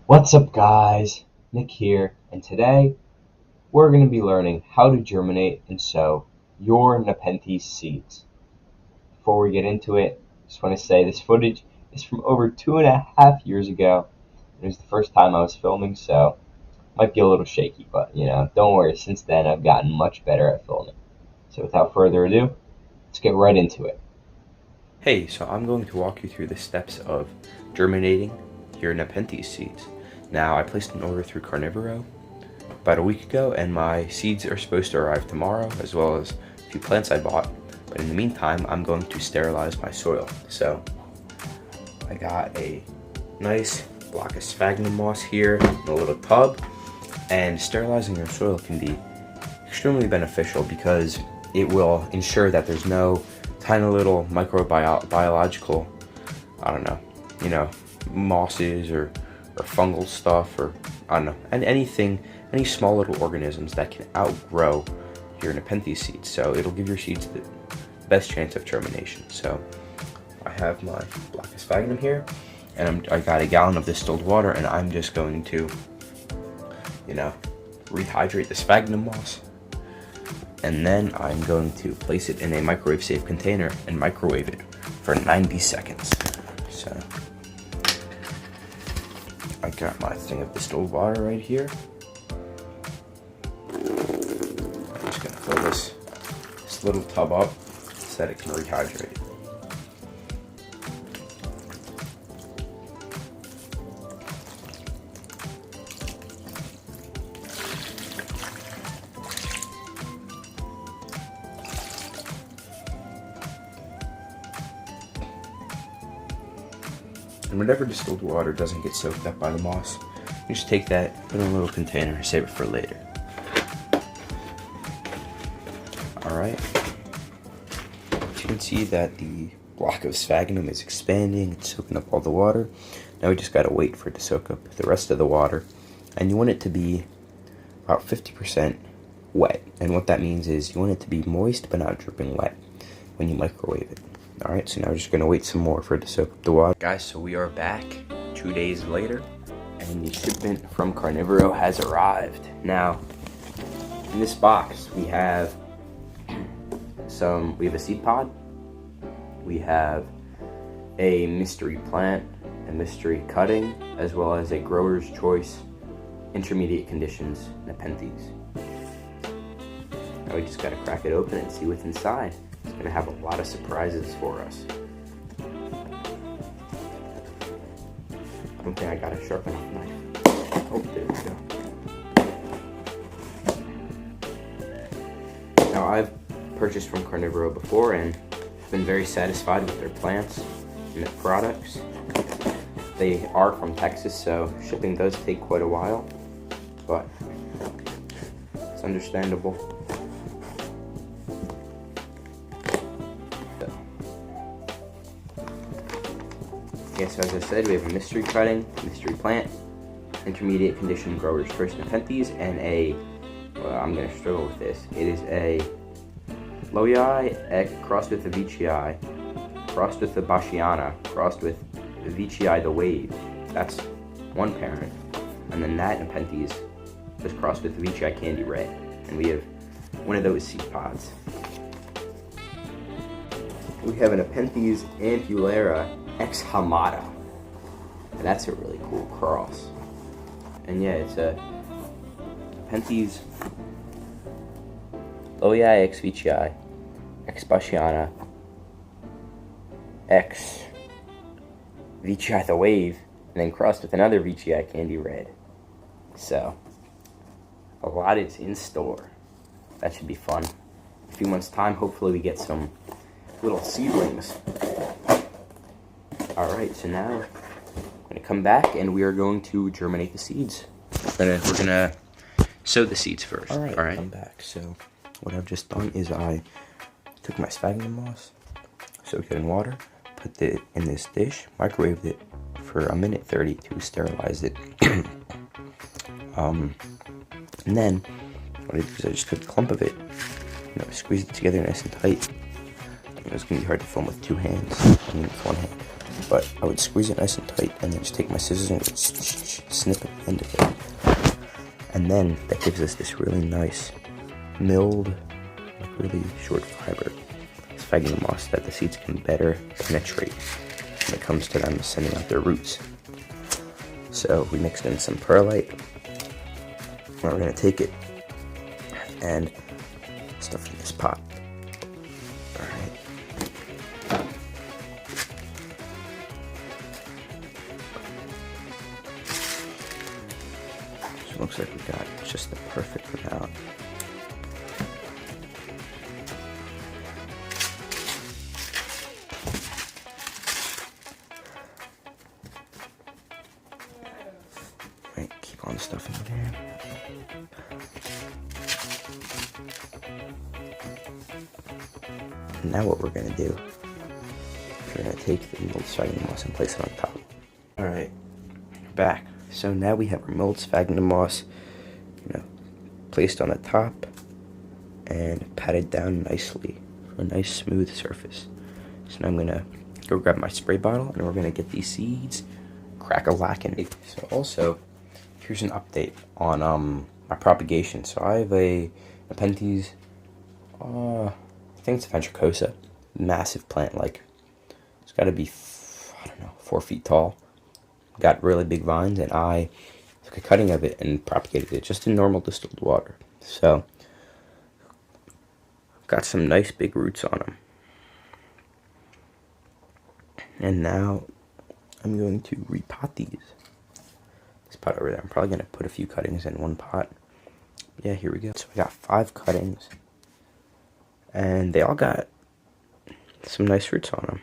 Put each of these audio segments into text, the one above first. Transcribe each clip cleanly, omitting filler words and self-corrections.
What's up guys, Nick here, and today we're going to be learning how to germinate and sow your Nepenthes seeds. Before we get into it, I just want to say this footage is from over 2.5 years ago. It was the first time I was filming, so it might be a little shaky, but don't worry, since then I've gotten much better at filming. So without further ado, let's get right into it. Hey, so I'm going to walk you through the steps of germinating your Nepenthes seeds. Now, I placed an order through Carnivoro about a week ago, and my seeds are supposed to arrive tomorrow, as well as a few plants I bought. But in the meantime, I'm going to sterilize my soil. So, I got a nice block of sphagnum moss here in a little tub, and sterilizing your soil can be extremely beneficial because it will ensure that there's no tiny little microbiological, mosses or fungal stuff, or any small little organisms that can outgrow your Nepenthes seeds. So it'll give your seeds the best chance of germination. So I have my block of sphagnum here, and I got a gallon of distilled water, and I'm just going to, rehydrate the sphagnum moss. And then I'm going to place it in a microwave safe container and microwave it for 90 seconds. So I got my thing of distilled water right here. I'm just gonna fill this little tub up so that it can rehydrate. And whenever distilled water doesn't get soaked up by the moss, you just take that, put it in a little container, and save it for later. Alright. You can see that the block of sphagnum is expanding, it's soaking up all the water. Now we just gotta wait for it to soak up the rest of the water. And you want it to be about 50% wet. And what that means is you want it to be moist but not dripping wet when you microwave it. Alright, so now we're just going to wait some more for it to soak up the water. Guys, so we are back 2 days later, and the shipment from Carnivoro has arrived. Now, in this box, we have a seed pod, we have a mystery plant, a mystery cutting, as well as a grower's choice intermediate conditions Nepenthes. Now we just got to crack it open and see what's inside. It's going to have a lot of surprises for us. I don't think I got a sharp enough knife. Oh, there we go. Now, I've purchased from Carnivoro before and been very satisfied with their plants and their products. They are from Texas, so shipping does take quite a while, but it's understandable. Yeah, so as I said, we have a mystery cutting, mystery plant, intermediate condition grower's choice Nepenthes, and I'm going to struggle with this. It is a Loei crossed with a Veitchii, crossed with the Bashiana, crossed with the Veitchii the Wave. That's one parent. And then that Nepenthes was crossed with the Veitchii Candy Red. And we have one of those seed pods. We have a Nepenthes Ampulera Ex Hamada, and that's a really cool cross. And yeah, it's a Nepenthes Loei Ex Veitchii Ex Bashiana Ex Veitchii the Wave, and then crossed with another Veitchii Candy Red. So a lot is in store. That should be fun. In a few months' time, hopefully we get some little seedlings. Alright, so now I'm going to come back and we are going to germinate the seeds. We're gonna sow the seeds first. Alright, I'm back. So what I've just done is I took my sphagnum moss, soaked it in water, put it in this dish, microwaved it for 1:30 to sterilize it. And then what I did is I just took a clump of it, squeezed it together nice and tight. It was going to be hard to film with two hands, with one hand. but I would squeeze it nice and tight and then just take my scissors and snip at the end of it. And then that gives us this really nice milled, like really short fiber, sphagnum moss that the seeds can better penetrate when it comes to them sending out their roots. So we mixed in some perlite. Now we're going to take it and stuff it in this pot. Alright. So it looks like we got just the perfect amount. Right, keep on stuffing it in. And now what we're going to do is we're going to take the milled sphagnum moss and place it on top. Alright, back. So now we have our milled sphagnum moss, placed on the top and patted down nicely for a nice smooth surface. So now I'm going to go grab my spray bottle and we're going to get these seeds crack-a-lackin'. So also, here's an update on my propagation. So I have a Nepenthes, I think it's a ventricosa, massive plant, like it's got to be, 4 feet tall. Got really big vines, and I took a cutting of it and propagated it just in normal distilled water. So got some nice big roots on them. And now I'm going to repot these. This pot over there, I'm probably going to put a few cuttings in one pot. Yeah, here we go. So we got 5 cuttings, and they all got some nice roots on them.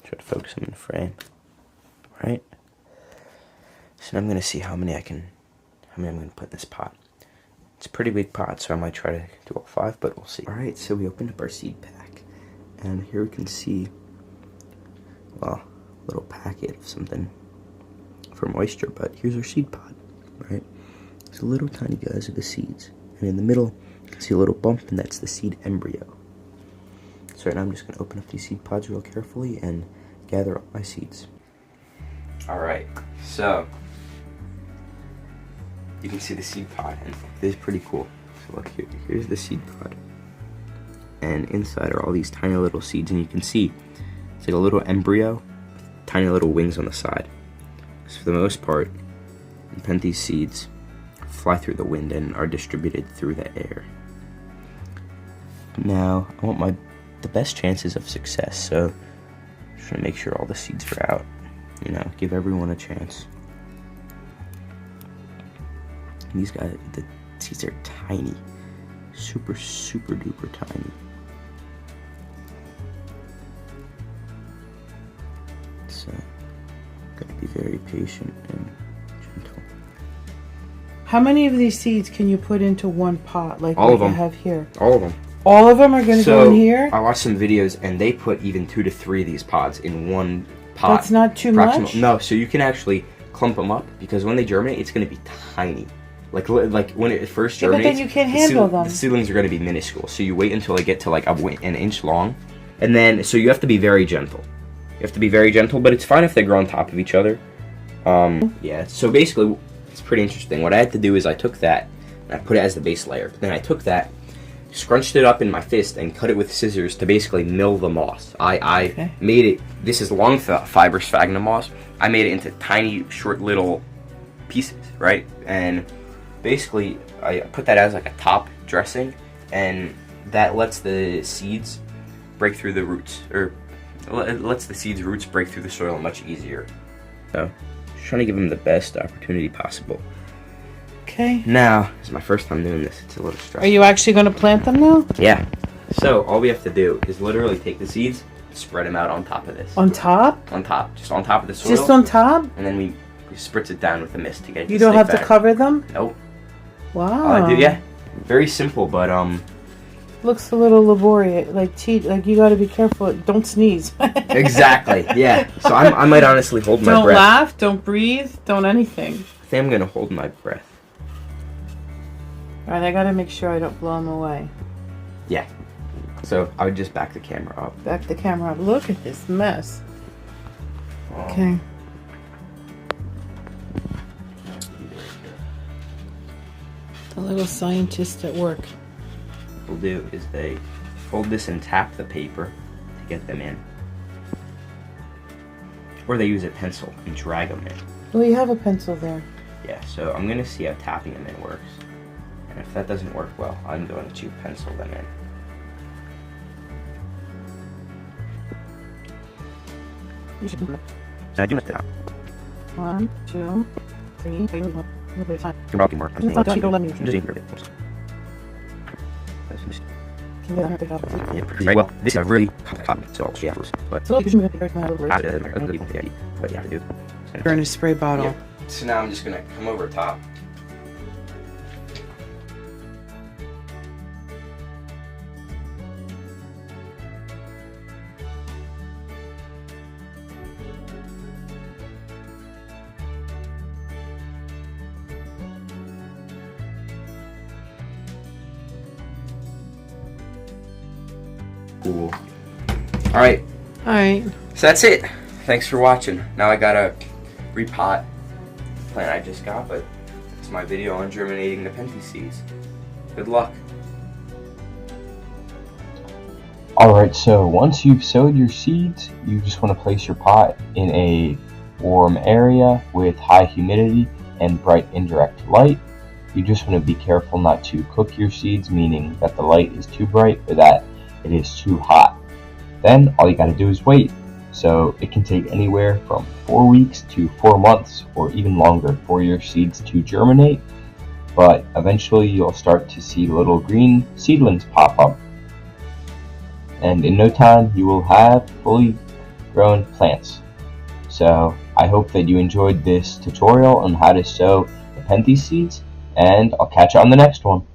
Try to focus them in the frame. Right? So now I'm going to see how many I'm going to put in this pot. It's a pretty big pot, so I might try to do all 5, but we'll see. Alright, so we opened up our seed pack, and here we can see, well, a little packet of something for moisture, but here's our seed pod, right? These little tiny guys are the seeds, and in the middle, you can see a little bump, and that's the seed embryo. So right now I'm just going to open up these seed pods real carefully and gather up my seeds. Alright, so you can see the seed pod, and this is pretty cool. So look, here's the seed pod, and inside are all these tiny little seeds, and you can see it's like a little embryo with tiny little wings on the side. So for the most part, Nepenthes seeds fly through the wind and are distributed through the air. Now, I want the best chances of success, so I'm just trying to make sure all the seeds are out. Give everyone a chance. And these guys, the seeds are tiny. Super, super duper tiny. So, gotta be very patient and gentle. How many of these seeds can you put into one pot, like all what of them. you have here? All of them. All of them are going to go in here? I watched some videos, and they put even 2 to 3 of these pods in one pot. That's not too much? No, so you can actually clump them up, because when they germinate, it's going to be tiny. Like when it first germinates, but then you can't handle them. The seedlings are going to be minuscule. So you wait until they get to like an inch long, and then so you have to be very gentle. You have to be very gentle, but it's fine if they grow on top of each other. Yeah. So basically, it's pretty interesting. What I had to do is I took that and I put it as the base layer. Then I took that, scrunched it up in my fist, and cut it with scissors to basically mill the moss. I made it. This is long fiber sphagnum moss. I made it into tiny, short, little pieces, right? And basically, I put that as like a top dressing, and that lets the seeds break through the roots, or it lets the seeds' roots break through the soil much easier. So, just trying to give them the best opportunity possible. Okay. Now, this is my first time doing this. It's a little stressful. Are you actually going to plant them now? Yeah. So, all we have to do is literally take the seeds, spread them out on top of this. On top? On top. Just on top of the soil. Just on top? And then we spritz it down with a mist to get it You to don't stick have better. to cover them? Nope. Wow. All I do, yeah. Very simple, but Looks a little laborious. Like you got to be careful. Don't sneeze. exactly. Yeah. So I might honestly hold my Don't breath. laugh. Don't breathe. Don't anything. I think I'm gonna hold my breath. All right. I got to make sure I don't blow them away. Yeah. So I would just back the camera up. Back the camera up. Look at this mess. Okay. The little scientist at work. What they'll do is they fold this and tap the paper to get them in. Or they use a pencil and drag them in. Well, you have a pencil there. Yeah, so I'm going to see how tapping them in works. And if that doesn't work well, I'm going to pencil them in. So I do that. 1, 2, 3. Wait, a little bit of time. You're rocking more. Don't let me. I'm just eating Can you let me pick it up? very well. This is a really complicated, so yeah, but So you should make it a little after bit. that, but yeah, I do. Burn a spray bottle. Yeah. So now I'm just gonna come over top. Cool. Alright, Alright. so that's it. Thanks for watching. Now I gotta repot the plant I just got, but it's my video on germinating Nepenthes seeds. Good luck. Alright, so once you've sowed your seeds, you just want to place your pot in a warm area with high humidity and bright indirect light. You just want to be careful not to cook your seeds, meaning that the light is too bright or that it is too hot. Then all you got to do is wait. So it can take anywhere from 4 weeks to 4 months or even longer for your seeds to germinate, but eventually you'll start to see little green seedlings pop up. And in no time you will have fully grown plants. So I hope that you enjoyed this tutorial on how to sow Nepenthes seeds, and I'll catch you on the next one.